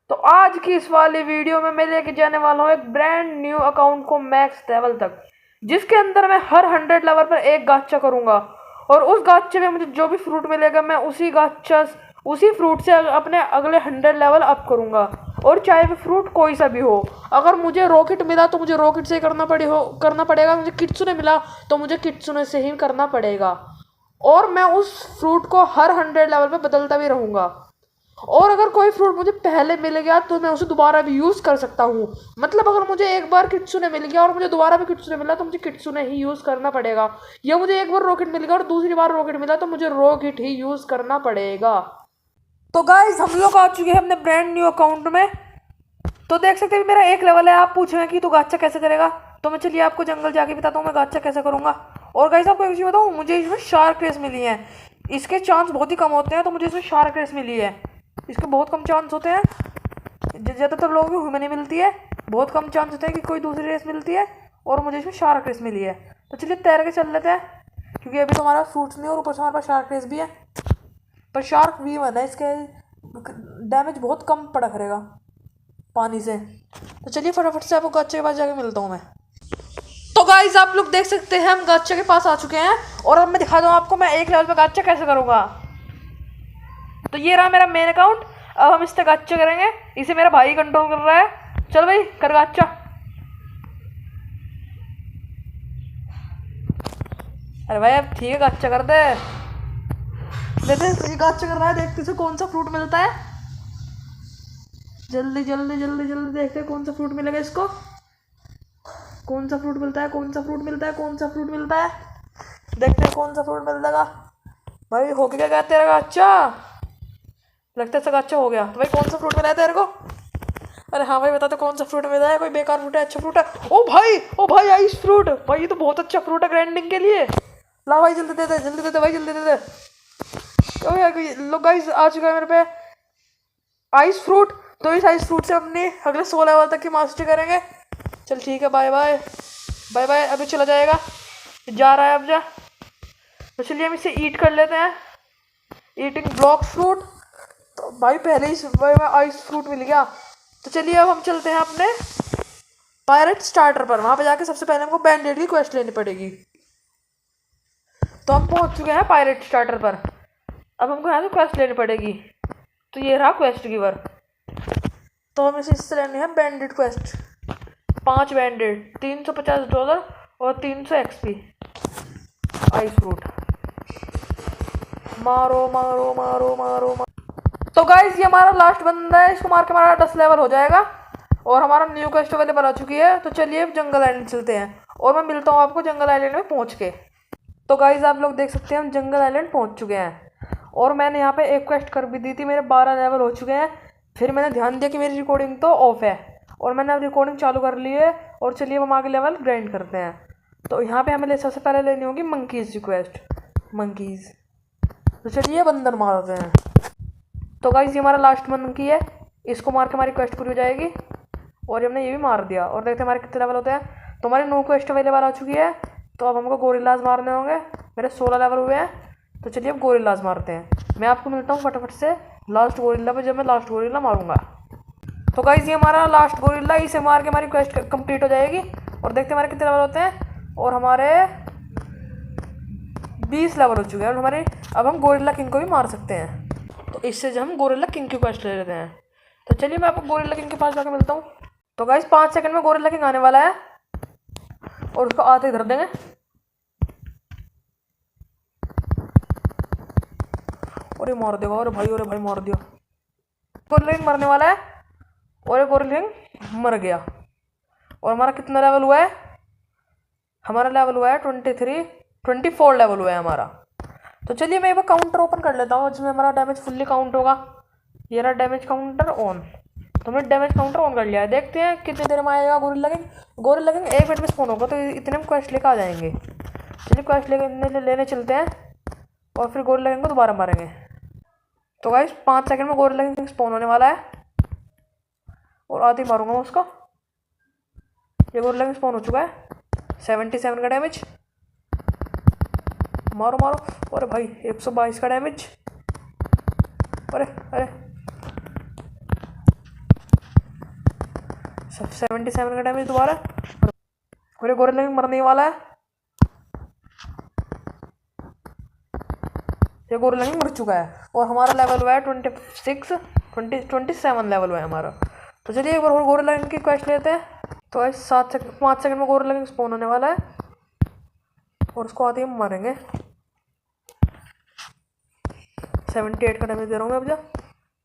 तो आज की इस वाली वीडियो में मैं लेके जाने वाला हूँ एक ब्रांड न्यू अकाउंट को मैक्स लेवल तक, जिसके अंदर मैं हर 100 लेवल पर एक गाचा करूंगा और उस गाचे में मुझे जो भी फ्रूट मिलेगा मैं उसी फ्रूट से अपने अगले 100 लेवल अप करूंगा। और चाहे वो फ्रूट कोई सा भी हो, अगर मुझे रॉकेट मिला तो मुझे रॉकेट से करना पड़ेगा, मुझे किट्सुने मिला तो मुझे किट्सुने से ही करना पड़ेगा। और मैं उस फ्रूट को हर 100 लेवल पे बदलता भी रहूंगा। और अगर कोई फ्रूट मुझे पहले मिल गया तो मैं उसे दोबारा भी यूज़ कर सकता हूँ। मतलब अगर मुझे एक बार किट्सुने मिल गया और मुझे दोबारा भी किट्सुने मिला तो मुझे किट्सुने ही यूज़ करना पड़ेगा, या मुझे एक बार रॉकेट मिल गया और दूसरी बार रॉकेट मिला तो मुझे रॉकेट ही यूज़ करना पड़ेगा। तो गाइस हम लोग आ चुके हैं अपने ब्रांड न्यू अकाउंट में। तो देख सकते हैं मेरा एक लेवल है। आप पूछेंगे कि तू गाचा कैसे करेगा, तो मैं चलिए आपको जंगल जाके बताता हूँ मैं गाचा कैसे करूँगा। और गाइस आपको एक चीज़ बताऊँ, मुझे इसमें शार्क रेस मिली है। इसके चांस बहुत ही कम होते हैं, तो मुझे इसमें शार्क रेस मिली है। इसके बहुत कम चांस होते हैं, ज़्यादातर लोगों को ह्यूमन ही मिलती है। बहुत कम चांस होते हैं कि कोई दूसरी रेस मिलती है, और मुझे इसमें शार्क रेस मिली है। तो चलिए तैर के चल लेते हैं, क्योंकि अभी तो हमारा फ्रूट्स नहीं और ऊपर से हमारे पास शार्क रेस भी है। पर शार्क V1 है, इसके डैमेज बहुत कम पड़ा करेगा पानी से। तो चलिए फटाफट से आपको गाचे के पास जाके मिलता हूँ मैं। तो गाइस आप लोग देख सकते हैं हम गाचे के पास आ चुके हैं, और अब मैं दिखा दूँ आपको मैं एक लेवल पे गाचा कैसे करूँगा। तो ये रहा मेरा मेन अकाउंट। अब हम इससे गाचा करेंगे, इसे मेरा भाई कंट्रोल कर रहा है। चल भाई कर गाचा। अरे भाई अब ठीक है, गाचा कर दे। गाचा कर रहा है, देखते से कौन सा फ्रूट मिलता है। जल्दी जल्दी जल्दी जल्दी देखते हैं कौन सा फ्रूट मिलेगा इसको। कौन सा फ्रूट मिलता है, कौन सा फ्रूट मिलता है, कौन सा फ्रूट मिलता है। देखते हैं कौन सा फ्रूट मिलेगा। भाई हो गया क्या तेरा गाचा? लगता है गाचा हो गया। तो भाई कौन सा फ्रूट मिला है तेरे को? अरे हाँ भाई बता तो कौन सा फ्रूट मिला है। कोई बेकार फ्रूट है, अच्छा फ्रूट है? ओ भाई आइस फ्रूट। भाई ये तो बहुत अच्छा फ्रूट है ग्राइंडिंग के लिए। ला भाई जल्दी दे दे, जल्दी दे दे भाई, जल्दी दे दे। लोग गाइस आ चुका है मेरे पे आइस फ्रूट। तो इस आइस फ्रूट से अपनी अगले 16 लेवल तक की मास्टरी करेंगे। चल ठीक है, बाय बाय बाय बाय। अभी चला जाएगा, जा रहा है अब जा। तो चलिए हम इसे ईट कर लेते हैं, ईटिंग ब्लॉक फ्रूट। तो भाई पहले ही आइस फ्रूट मिल गया। तो चलिए अब हम चलते हैं अपने पायरेट स्टार्टर पर। वहाँ पे जाके सबसे पहले हमको बैंडेड की क्वेस्ट लेनी पड़ेगी। तो हम पहुँच चुके हैं पायरेट स्टार्टर पर। अब हमको यहाँ से क्वेस्ट लेनी पड़ेगी। तो ये रहा क्वेस्ट गिवर। तो हम इसे इससे लेनी है बैंडेड क्वेस्ट। 5 बैंडेड, $350 और 300 XP। आइस फ्रूट मारो मारो मारो मारो मारो। तो गाइस ये हमारा लास्ट बंदा है, इसको मार के हमारा 10 लेवल हो जाएगा और हमारा न्यू क्वेस्ट अवेलेबल आ चुकी है। तो चलिए अब जंगल आइलैंड चलते हैं और मैं मिलता हूँ आपको जंगल आइलैंड में पहुँच के। तो गाइस आप लोग देख सकते हैं हम जंगल आइलैंड पहुँच चुके हैं, और मैंने यहाँ पे एक क्वेस्ट कर भी दी थी। मेरे 12 लेवल हो चुके हैं। फिर मैंने ध्यान दिया कि मेरी रिकॉर्डिंग तो ऑफ है, और मैंने अब रिकॉर्डिंग चालू कर ली है। और चलिए हम आगे लेवल ग्राइंड करते हैं। तो यहाँ पे हमें सबसे पहले लेनी होगी मंकीज़ रिक्वेस्ट, मंकीज़। तो चलिए बंदर मारते हैं। तो गाइस ये हमारा लास्ट मंकी है, इसको मार के हमारी क्वेस्ट पूरी हो जाएगी। और हमने ये भी मार दिया, और देखते हैं हमारे कितने लेवल होते हैं। तो हमारी न्यू क्वेस्ट अवेलेबल आ चुकी है। तो अब हमको गोरिल्लाज मारने होंगे। मेरे 16 लेवल हुए हैं। तो चलिए अब गोरिल्लाज मारते हैं। मैं आपको मिलता हूँ फटाफट से लास्ट गोरिल्ला पे, जब मैं लास्ट गोरिल्ला मारूंगा। तो गाइस ये हमारा लास्ट गोरिल्ला, इसे मार के हमारी क्वेस्ट कंप्लीट हो जाएगी। और देखते हैं हमारे कितने लेवल होते हैं। और हमारे 20 लेवल हो चुके हैं। हमारे अब हम गोरिल्ला किंग को भी मार सकते हैं। तो इससे जो हम गोरिल्ला किंग की क्वेस्ट ले लेते हैं। तो चलिए मैं आपको गोरिल्ला किंग के पास जाकर मिलता हूँ। तो गाइस 5 सेकंड में गोरिल्ला किंग आने वाला है, और उसको आते ही धर देंगे। और ये मार देगा, और भाई मार दिया। गोरिल्ला किंग मरने वाला है, और ये गोरिल्ला किंग मर गया। और हमारा कितना लेवल हुआ है? हमारा लेवल हुआ है 24 लेवल हुआ है हमारा। तो चलिए मैं एक बार काउंटर ओपन कर लेता हूँ, जिसमें हमारा डैमेज फुल्ली काउंट होगा। ये रहा डैमेज काउंटर ऑन। तो हमने डैमेज काउंटर ऑन कर लिया है। देखते हैं कितनी देर में आएगा gorilla king. Gorilla king 1 minute में स्पॉन होगा, तो इतने में क्वेस्ट लेकर आ जाएंगे। चलिए क्वेस्ट लेने चलते हैं, और फिर गोरिल्ला किंग को दोबारा मारेंगे। तो गाइस 5 सेकंड में गोरिल्ला किंग स्पॉन होने वाला है, और आते ही मारूंगा उसको। ये गोरिल्ला किंग स्पॉन हो चुका है। 77 का डैमेज। मारो मारो। अरे भाई 122 का डैमेज। अरे अरे 77 का डैमेज दोबारा। और गोरिल्ला किंग मरने वाला है। ये गोरिल्ला किंग मर चुका है और हमारा लेवल हुआ है 27 लेवल हुआ है हमारा। तो चलिए एक बार और गोरिल्ला किंग की क्वेस्ट लेते हैं। तो ऐसे 5 सेकंड में गोरिल्ला किंग स्पॉन होने वाला है और उसको आते ही हम मारेंगे। 78 का डैमेज दे रहा हूँ मैं। अब जा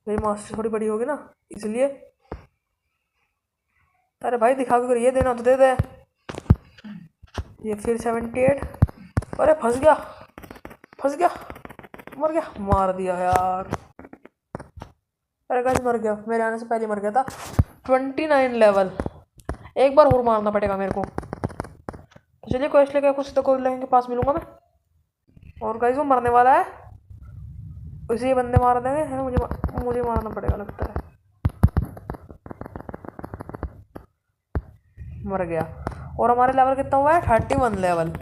मेरी मास्टर थोड़ी बड़ी होगी ना इसलिए। अरे भाई दिखा के ये देना तो दे दे। ये फिर 78। अरे फंस गया मर गया, मार दिया यार। अरे गाइस मर गया, मेरे आने से पहले मर गया था। 29 लेवल, एक बार और मारना पड़ेगा मेरे को। तो चलिए क्वेस्ट लेकर कुछ तो गोरिल्ला किंग के पास मिलूंगा मैं। और गाइस वो मरने वाला है, उसे ये बंदे मार देंगे। है मुझे मारना पड़ेगा लगता है। मर गया। और हमारे लेवल कितना हुआ है? 31 लेवल।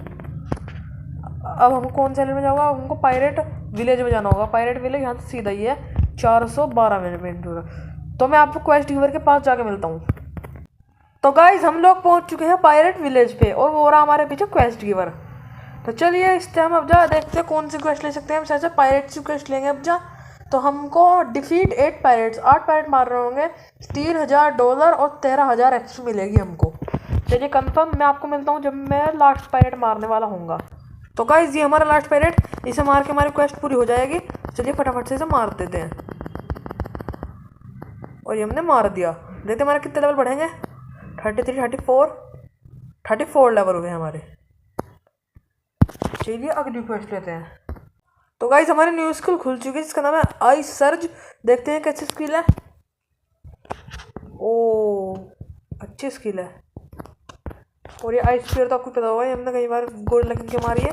अब हम कौन से लेवल में जाऊंगा? हमको पायरेट विलेज में जाना होगा। पायरेट विलेज यहाँ से सीधा ही है, 412 मिनट। तो मैं आपको क्वेस्ट गिवर के पास जाके मिलता हूँ। तो गाइज हम लोग पहुँच चुके हैं पायरेट विलेज पे और वो रहा हमारे पीछे क्वेस्ट गिवर। तो चलिए इस टाइम अब जा देखते हैं कौन सी क्वेस्ट ले सकते हैं हम। शायद से पायरेट की क्वेस्ट लेंगे अब जा। तो हमको डिफीट 8 पायरेट्स, 8 पायरेट मार रहे होंगे। $3000 और 13000 एक्सपी मिलेगी हमको। चलिए कंफर्म मैं आपको मिलता हूँ जब मैं लास्ट पायरेट मारने वाला हूँगा। तो गाइज ये हमारा लास्ट पायरेट, इसे मार के हमारी क्वेस्ट पूरी हो जाएगी। चलिए फटाफट से इसे मार देते हैं। और ये हमने मार दिया। देखते हमारे कितने लेवल बढ़ेंगे। 33, 34 लेवल हुए हमारे। चलिए अगली क्वेस्ट लेते हैं। तो गाइज हमारी न्यू स्किल खुल चुकी है जिसका नाम है आइस सर्ज। देखते हैं कैसी स्किल है। ओ अच्छी स्किल है। और ये आइस स्पीयर तो आपको पता होगा, ये हमने कई बार गोरिल्ला किंग के मारी है।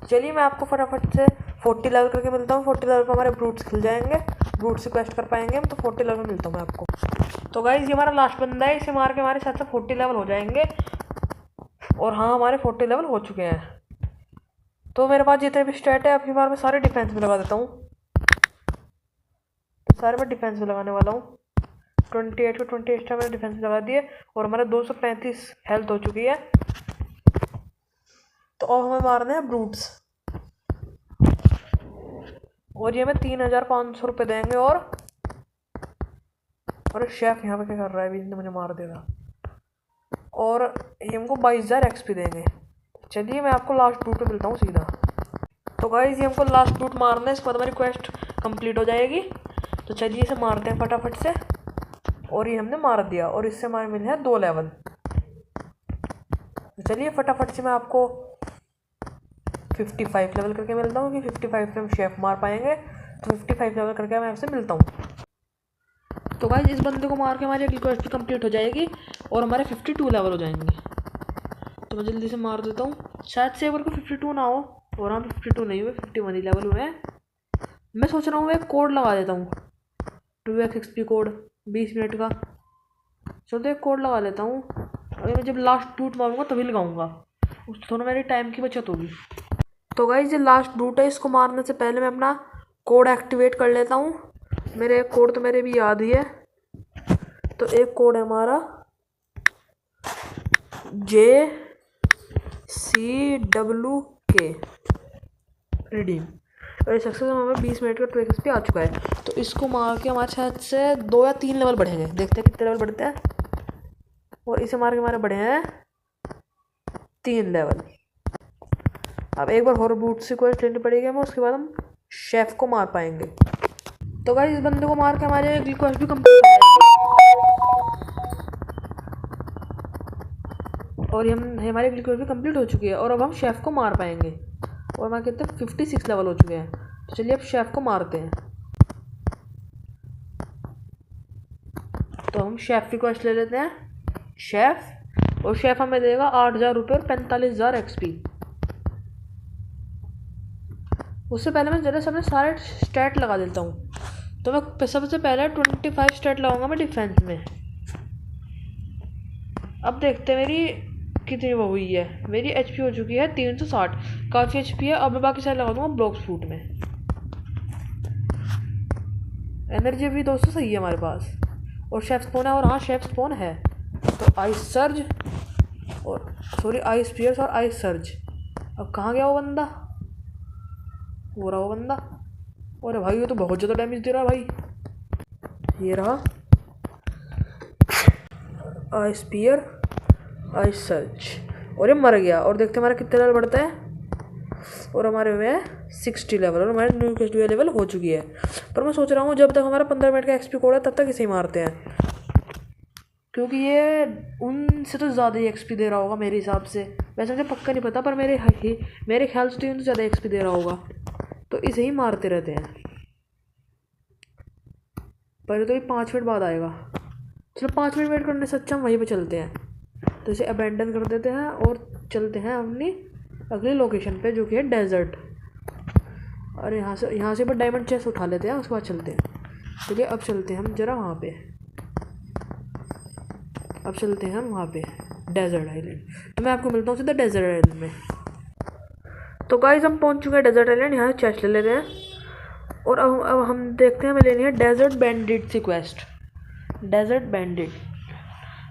चलिए मैं आपको फटाफट से 40 लेवल करके मिलता हूँ। 40 लेवल पर हमारे ब्रूट्स खिल जाएंगे, ब्रूट से क्वेस्ट कर पाएंगे हम। तो 40 लेवल में मिलता हूँ मैं आपको। तो गाइज ये हमारा लास्ट बंदा है, इसे मार के हमारे साथ 40 लेवल हो जाएंगे। और हाँ हमारे 40 लेवल हो चुके हैं। तो मेरे पास जितने भी स्टैट है अभी बार मैं सारे डिफेंस में लगा देता हूँ। तो सारे मैं डिफेंस में लगाने वाला हूँ। 28 को 28 मैंने डिफेंस में लगा दिए और हमारे 235 हेल्थ हो चुकी है। तो अब हमें मारने हैं ब्रूट्स और ये हमें 3500 रुपये देंगे। और शेफ यहाँ पे क्या कर रहा है अभी, इसने मुझे मार देगा। और ये हमको 22000 एक्सपी देंगे। चलिए मैं आपको लास्ट ब्रूट पे मिलता हूँ सीधा। तो गाइस ये हमको लास्ट ब्रूट मारना है, इसके बाद हमारी क्वेस्ट कंप्लीट हो जाएगी। तो चलिए इसे मारते हैं फटाफट से। और ये हमने मार दिया और इससे हमारे मिले हैं 2 लेवल। तो चलिए फटाफट से मैं आपको 55 लेवल करके मिलता हूँ कि 55 पे हम शेफ मार पाएंगे। तो 55 लेवल करके मैं आपसे मिलता हूँ। तो गाइस इस बंदे को मार के हमारी अगली क्वेस्ट भी कंप्लीट हो जाएगी और हमारे 52 लेवल हो जाएंगे। तो मैं जल्दी से मार देता हूँ। शायद से को 52 ना हो, और हम 52 नहीं हुए, 51 ही लेवल हुए हैं। मैं सोच रहा हूँ एक कोड लगा देता हूँ, 2x XP कोड 20 मिनट का। चलो एक कोड लगा लेता हूँ और मैं जब लास्ट ब्रूट मारूंगा तभी लगाऊंगा, उससे थोड़ा मेरी टाइम की बचत होगी। तो गाइस ये लास्ट ब्रूट है, इसको मारने से पहले मैं अपना कोड एक्टिवेट कर लेता हूँ। मेरे कोड तो मेरे भी याद ही है। तो एक कोड है हमारा JCWK रिडीम, और सक्सेस हमें 20 मिनट का 2x XP आ चुका है। तो इसको मार के हमारे शायद से 2 या 3 लेवल बढ़ेंगे। देखते हैं कितने लेवल बढ़ते हैं। और इसे मार के हमारे बढ़े हैं 3 लेवल। अब एक बार हॉर ब्रूट से क्वेस्ट लेनी पड़ेगी हमें, उसके बाद हम शेफ को मार पाएंगे। तो गाइस इस बंदे को मार के हमारे अगली क्वेस्ट भी कंप्लीट हो जाएगी और हमारी अगली क्वेस्ट भी कंप्लीट हो चुकी है। और अब हम शेफ को मार पाएंगे और हमारे कितने 56 लेवल हो चुके हैं। तो चलिए अब शेफ को मारते हैं। तो हम शेफ की क्वेस्ट ले लेते हैं, शेफ। और शेफ हमें देगा 8000 रुपये और 45000 एक्सपी। उससे पहले मैं जरा सबने सारे स्टैट लगा देता हूँ। तो मैं सबसे पहले 25 स्टैट लगाऊंगा मैं डिफेंस में। अब देखते हैं मेरी कितनी वो हुई है। मेरी एचपी हो चुकी है 360, काफ़ी एचपी है। अब मैं बाकी सारे लगा दूंगा ब्लॉक फूट में। एनर्जी भी दोस्तों सही है हमारे पास। और शेफ स्पोन है, और हाँ शेफ स्पोन है। तो आइस सर्ज और सॉरी आइस पियर्स और आइस सर्ज। अब कहाँ गया वो बंदा? हो रहा वो बंदा। अरे भाई ये तो बहुत ज़्यादा डैमेज दे रहा है भाई। ये रहा आइस पियर आइस सर्च और ये मर गया। और देखते हैं हमारा कितने लेवल बढ़ता है। और हमारे हुए हैं 60 लेवल और हमारे न्यू क्वेस्ट लेवल हो चुकी है। पर मैं सोच रहा हूँ जब तक हमारा 15 मिनट का एक्सपी कोड है तब तक इसे ही मारते हैं, क्योंकि ये उनसे तो ज़्यादा ही एक्सपी दे रहा होगा मेरे हिसाब से। वैसे मुझे पक्का नहीं पता, पर मेरे ख्याल से तो उनसे ज़्यादा एक्सपी दे रहा होगा, तो इसे ही मारते रहते हैं। पहले तो ये 5 मिनट बाद आएगा। चलो 5 मिनट वेट करने से अच्छा हम वहीं पे चलते हैं। तो इसे अबेंडन कर देते हैं और चलते हैं अपनी अगली लोकेशन पे, जो कि है डेजर्ट। और यहाँ से पर डायमंड चेस्ट उठा लेते हैं, उसके बाद चलते हैं। चलिए अब चलते हैं हम जरा वहाँ पे। अब चलते हैं हम वहाँ पे डेजर्ट आइलैंड। तो मैं आपको मिलता हूँ सीधा डेजर्ट आइलैंड में। तो गाइस हम पहुँच चुके हैं डेजर्ट आइलैंड। यहाँ चेस्ट ले लेते हैं और अब हम देखते हैं हमें लेनी है डेजर्ट बैंडिट से क्वेस्ट। डेजर्ट बैंडिट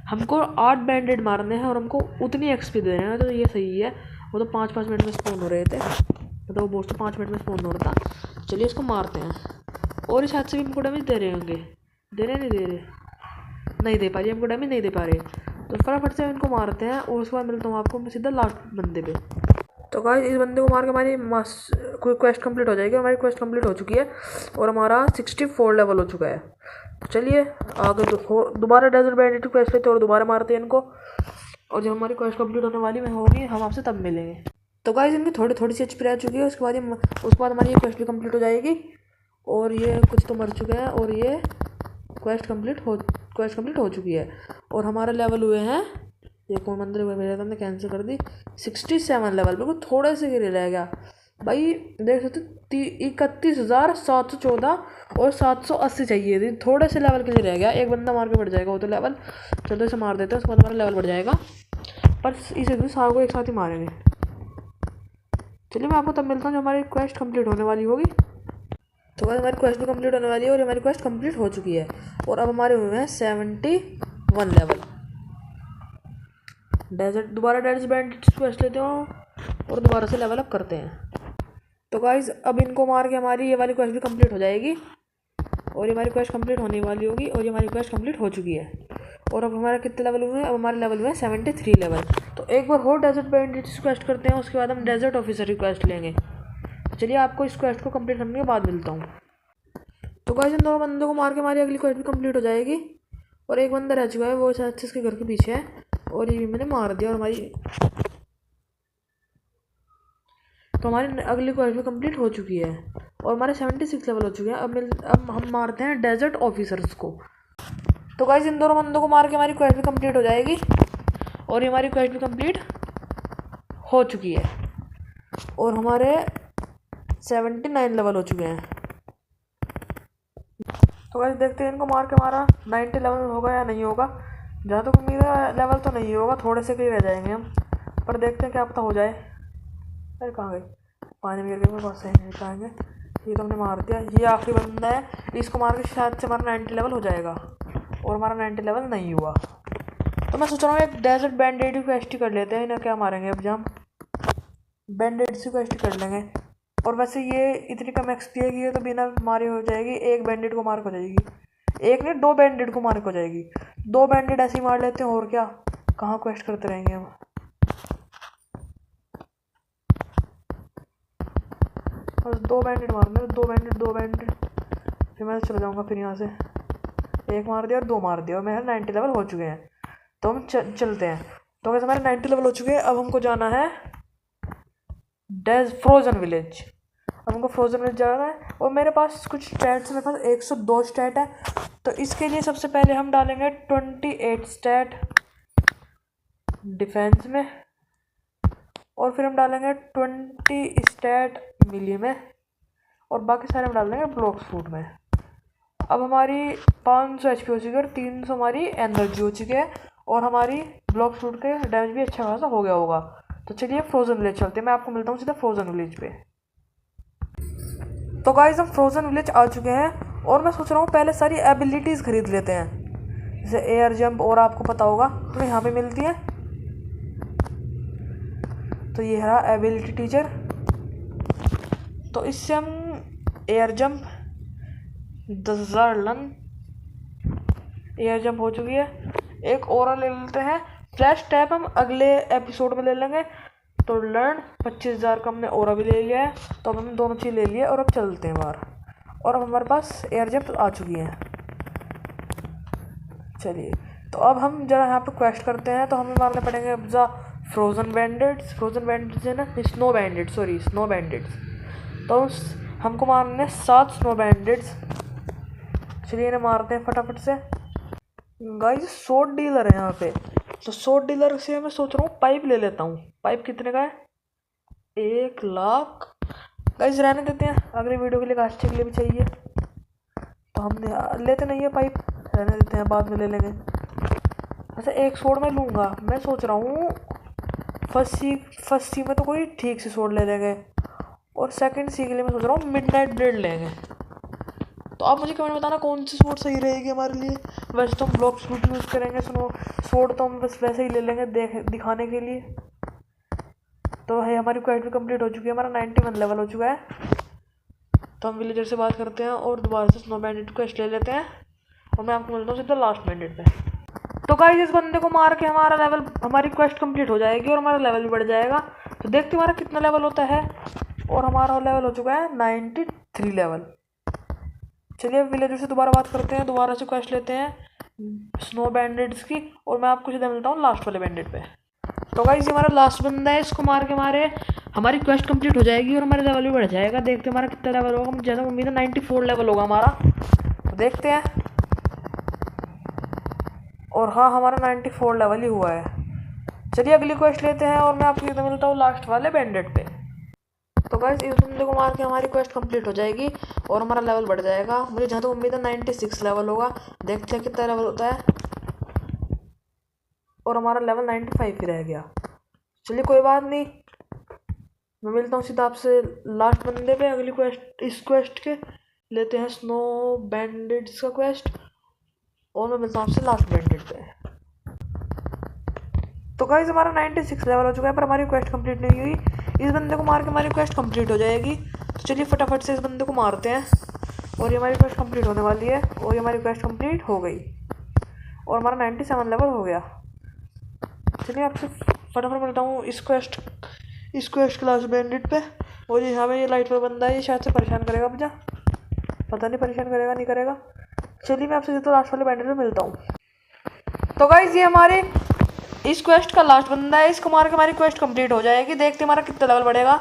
हमको 8 बैंडिट मारने हैं और हमको उतनी एक्सपी दे रहे हैं, तो ये सही है। वो तो 5-5 मिनट में स्पॉन हो रहे थे, तो वो बोस तो 5 मिनट में स्पॉन हो रहा था। चलिए इसको मारते हैं। और इस हाथ से भी हमको डैमेज दे रहे होंगे। दे रहे नहीं दे रहे? नहीं दे पा रही हमको डैमेज, नहीं दे पा रहे। तो फटाफट से इनको मारते हैं और उसके बाद मिलता हूँ आपको मैं सीधा लास्ट बंदे पे। तो गाइस इस बंदे को मार के हमारी कोई क्वेस्ट कंप्लीट हो जाएगी। हमारी क्वेस्ट कंप्लीट हो चुकी है और हमारा 64 लेवल हो चुका है। चलिए आगे दोबारा डेजर्ट बैंडिट क्वेस्ट लेते हैं और दोबारा मारते हैं इनको। और जब हमारी क्वेस्ट कंप्लीट होने वाली में होगी हम आपसे तब मिलेंगे। तो गाइस इनकी थोड़ी सी एचपी रह चुकी है। उसके बाद हमारी ये क्वेस्ट भी कंप्लीट हो जाएगी। और ये कुछ तो मर चुके हैं और ये क्वेस्ट कंप्लीट हो चुकी है। और हमारे लेवल हुए हैं, ये कौन मंदिर मेरे हमने कैंसिल कर दी, 67 लेवल। बिल्कुल थोड़े से गिर रह गया भाई। देख सकते 31,714 और 780 चाहिए थी। थोड़े से लेवल के लिए रह गया। एक बंदा मार के बढ़ जाएगा वो तो लेवल। चलो इसे मार देते हैं, उसके बाद हमारा लेवल बढ़ जाएगा। पर इसे भी सारों को एक साथ ही मारेंगे। चलिए मैं आपको तब मिलता हूँ जब हमारी क्वेस्ट कंप्लीट होने वाली होगी। तो भाई हमारी क्वेस्ट भी कंप्लीट होने वाली है और हमारी क्वेस्ट कंप्लीट हो चुकी है। और अब हमारे हुए हैं 71 लेवल। दोबारा डेजर्ट बैंडिट क्वेस्ट लेते हो और दोबारा से लेवल अप करते हैं। तो गाइस अब इनको मार के हमारी ये वाली क्वेस्ट भी कंप्लीट हो जाएगी और ये हमारी क्वेस्ट कंप्लीट होने वाली होगी। और ये हमारी क्वेस्ट कंप्लीट हो चुकी है। और अब हमारे कितने लेवल हुए हैं? अब हमारे लेवल हुए हैं 73 लेवल। तो एक बार और डेजर्ट बैंडिट क्वेस्ट करते हैं, उसके बाद हम डेजर्ट ऑफिसर की क्वेस्ट लेंगे। चलिए आपको इस क्वेस्ट को कंप्लीट करने के बाद मिलता हूँ। तो गाइस इन दोनों बंदों को मार के हमारी अगली क्वेस्ट भी कंप्लीट हो जाएगी। और एक बंदा रह चुका है, वो शायद से इसके घर के पीछे है और ये भी मैंने मार दिया। और हमारी अगली क्वेस्ट भी कंप्लीट हो चुकी है और हमारे 76 लेवल हो चुके हैं। अब हम मारते हैं डेजर्ट ऑफिसर्स को। तो गाइस इन दोनों बंदों को मार के हमारी क्वेस्ट भी कंप्लीट हो जाएगी और हमारी क्वेस्ट भी कंप्लीट हो चुकी है और हमारे 79 लेवल हो चुके हैं। तो गाइस देखते हैं इनको मार के हमारा 90 लेवल होगा या नहीं होगा। जहाँ तक उम्मीद है लेवल तो नहीं होगा, थोड़े से कहीं रह जाएंगे हम, पर देखते हैं क्या पता हो जाए। अरे कहाँ गए? पानी में गिर गए, मेरे पास से नहीं पाएंगे। ये तो हमने मार दिया। ये आखिरी बंदा है, इसको मार के शायद से हमारा 90 लेवल हो जाएगा और हमारा 90 लेवल नहीं हुआ। तो मैं सोच रहा हूँ एक डेजर्ट बैंडिट क्वेस्ट कर लेते हैं। इन्हें क्या मारेंगे अब जब बैंडिट से क्वेस्ट कर लेंगे। और वैसे ये इतनी कम एक्सपी है कि ये तो बिना मारे हो जाएगी। एक बैंडिट को मार हो जाएगी, एक नहीं 2 बैंडिट को मार हो जाएगी। 2 बैंडिट ऐसे ही मार लेते हैं और क्या, कहाँ क्वेस्ट करते रहेंगे हम। बस 2 बैंडिट मारने, 2 बैंडिट फिर मैं चला जाऊँगा। फिर यहाँ से एक मार दिया और 2 मार दिया और मेरे 90 लेवल हो चुके हैं। तो हम चलते हैं। तो वैसे हमारे 90 लेवल हो चुके हैं। अब हमको जाना है फ्रोजन विलेज। अब हमको फ्रोजन विलेज जाना है और मेरे पास कुछ स्टैट्स, मेरे पास 102 स्टैट है। तो इसके लिए सबसे पहले हम डालेंगे 28 स्टैट डिफेंस में और फिर हम डालेंगे 20 स्टैट मिली में और बाकी सारे हम डाल देंगे ब्लॉक फ्रूट में। अब हमारी 500 एचपी हो चुकी है और 300 हमारी एनर्जी हो चुकी है और हमारी ब्लॉक फ्रूट के डैमेज भी अच्छा खासा हो गया होगा। तो चलिए फ्रोजन विलेज चलते हैं। मैं आपको मिलता हूँ सीधा फ्रोजन विलेज पे। तो गाइस हम फ्रोजन विलेज आ चुके हैं और मैं सोच रहा हूँ पहले सारी एबिलिटीज़ खरीद लेते हैं, जैसे एयर जंप, और आपको पता होगा तो यहाँ पे मिलती है। तो ये है एबिलिटी टीचर। तो इससे हम एयर जंप 10,000 लन एयर जंप हो चुकी है। एक और ले लेते हैं फ्लैश टैप, हम अगले एपिसोड में ले लेंगे। तो लर्न 25,000 का हमने और भी ले लिया है। तो अब हमने दोनों चीज़ ले लिए और अब चलते हैं बाहर। और अब हमारे पास एयर जंप आ चुकी है। चलिए, तो अब हम जरा यहाँ पे क्वेस्ट करते हैं। तो हमें मारने पड़ेंगे अब फ्रोजन बैंडिट्स है ना, snow bandits, sorry snow bandits. तो हमको मारने 7 स्नो बैंडिट्स। चलिए इन्हें मारते हैं फटाफट से। गाइस सोड डीलर है यहाँ पे। तो सोड डीलर से मैं सोच रहा हूँ पाइप ले लेता हूँ। पाइप कितने का है? 1 लाख। गाइस रहने देते हैं, अगली वीडियो के लिए कास्ट के लिए भी चाहिए। तो हमने लेते नहीं है पाइप, रहने देते हैं, बाद में ले लेंगे। अच्छा एक सोड मैं लूँगा। मैं सोच रहा हूँ फर्स्ट सी में तो कोई ठीक से सोड ले लेंगे, और सेकंड सी के लिए मैं सोच रहा हूँ मिडनाइट ब्लेड लेंगे। तो आप मुझे कमेंट बताना कौन सी सोड सही रहेगी हमारे लिए। वैसे तो हम ब्लॉक सूट यूज़ करेंगे, सोड तो हम बस वैसे ही ले लेंगे दिखाने के लिए। तो है हमारी क्वेस्ट भी कंप्लीट हो चुकी है, हमारा 91 लेवल हो चुका है। तो हम विलेजर से बात करते हैं और दोबारा से स्नो बैंडिट क्वेस्ट ले लेते हैं, और मैं आपको मिलता हूँ सीधा लास्ट बैंडिट पे। तो गाइस इस बंदे को मार के हमारी क्वेस्ट कंप्लीट हो जाएगी और हमारा लेवल भी बढ़ जाएगा। तो देखते हमारा कितना लेवल होता है, और हमारा लेवल हो चुका है 93 लेवल। चलिए विलेजर से दोबारा बात करते हैं, दोबारा से क्वेस्ट लेते हैं स्नो बैंडिट्स की, और मैं आपको सीधा मिलता हूँ लास्ट वाले बैंडिट पे। तो गाइस ये हमारा लास्ट बंदा है, इसको मार के हमारी क्वेस्ट कंप्लीट हो जाएगी और हमारा लेवल भी बढ़ जाएगा। देखते हैं हमारा कितना लेवल होगा। मुझे ज़्यादा उम्मीद है 94 लेवल होगा हमारा। तो देखते हैं, और हाँ हमारा 94 लेवल ही हुआ है। चलिए अगली क्वेस्ट लेते हैं, और मैं आपको सीधा मिलता हूँ लास्ट वाले बैंडिट पे। तो गाइस इस बंदे को मार के हमारी क्वेस्ट कंप्लीट हो जाएगी और हमारा लेवल बढ़ जाएगा। मुझे जहाँ तक उम्मीद है 96 लेवल होगा। देखते हैं कितना लेवल होता है, और हमारा लेवल 95 ही रह गया। चलिए कोई बात नहीं, मैं मिलता हूँ सीधा आपसे लास्ट बंदे पे। अगली क्वेस्ट इस क्वेस्ट के लेते हैं स्नो बैंडिट्स का क्वेस्ट, और मैं मिलता हूँ आपसे लास्ट बैंडिट पे। तो गाइस हमारा 96 लेवल हो चुका है, पर हमारी क्वेस्ट कंप्लीट नहीं हुई। इस बंदे को मार के हमारी क्वेस्ट कंप्लीट हो जाएगी। तो चलिए फटाफट से इस बंदे को मारते हैं, और ये हमारी क्वेस्ट कंप्लीट होने वाली है, और ये हमारी क्वेस्ट कंप्लीट हो गई, और हमारा 97 लेवल हो गया। चलिए आपसे फटाफट मिलता हूँ इस क्वेस्ट क्लास बैंडिट पे। और यहाँ पे ये लाइट पर बंदा है, ये शायद से परेशान करेगा मुझे, पता नहीं परेशान करेगा नहीं करेगा। चलिए मैं आपसे तो लास्ट वाले बैंडिट पे मिलता हूँ। तो गाइस ये हमारे इस क्वेस्ट का लास्ट बंदा है, इसको मार के हमारी क्वेस्ट कंप्लीट हो जाएगी। देखते हैं हमारा कितना लेवल बढ़ेगा,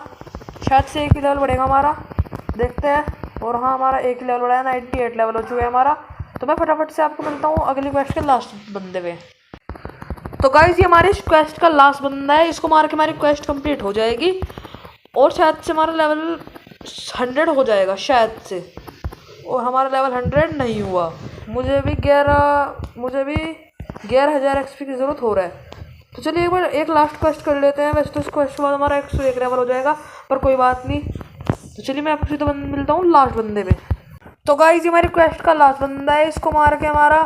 शायद से 1 ही लेवल बढ़ेगा हमारा, देखते हैं। और हाँ हमारा 1 ही लेवल बढ़ा है, 98 लेवल हो चुका है हमारा। तो मैं फटाफट से आपको मिलता हूँ अगली क्वेस्ट के लास्ट बंदे पे। तो गाइस ये हमारे इस क्वेस्ट का लास्ट बंदा है, इसको मार के हमारी क्वेस्ट कंप्लीट हो जाएगी, और शायद से हमारा लेवल 100 हो जाएगा शायद से। और हमारा लेवल 100 नहीं हुआ, मुझे भी 11,000 एक्सपी की ज़रूरत हो रहा है। तो चलिए एक बार एक लास्ट क्वेस्ट कर लेते हैं। वैसे तो इस क्वेस्ट के बाद हमारा 101 लेवल हो जाएगा, पर कोई बात नहीं। तो चलिए मैं आपको सीधा मिलता हूँ लास्ट बंदे पे। तो गाइस ये हमारी क्वेस्ट का लास्ट बंदा है, इसको मार के हमारा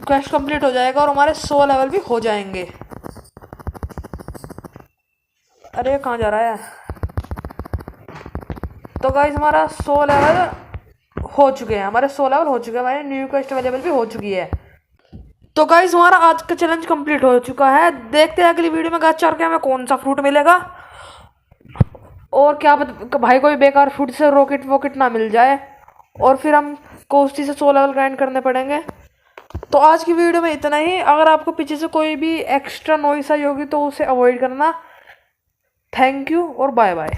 क्वेस्ट कंप्लीट हो जाएगा, और हमारे 100 लेवल भी हो जाएंगे। अरे कहाँ जा रहा है? तो गाइस हमारा 100 लेवल हो चुके हैं, हमारी न्यू क्वेस्ट अवेलेबल भी हो चुकी है। तो गाइस हमारा आज का चैलेंज कंप्लीट हो चुका है। देखते हैं अगली वीडियो में गाचा के हमें कौन सा फ्रूट मिलेगा, और क्या भाई कोई बेकार फ्रूट से रॉकेट वॉकेट ना मिल जाए, और फिर हम कोस्टी से 100 लेवल ग्राइंड करने पड़ेंगे। तो आज की वीडियो में इतना ही। अगर आपको पीछे से कोई भी एक्स्ट्रा नॉइस आई होगी तो उसे अवॉइड करना। थैंक यू और बाय बाय।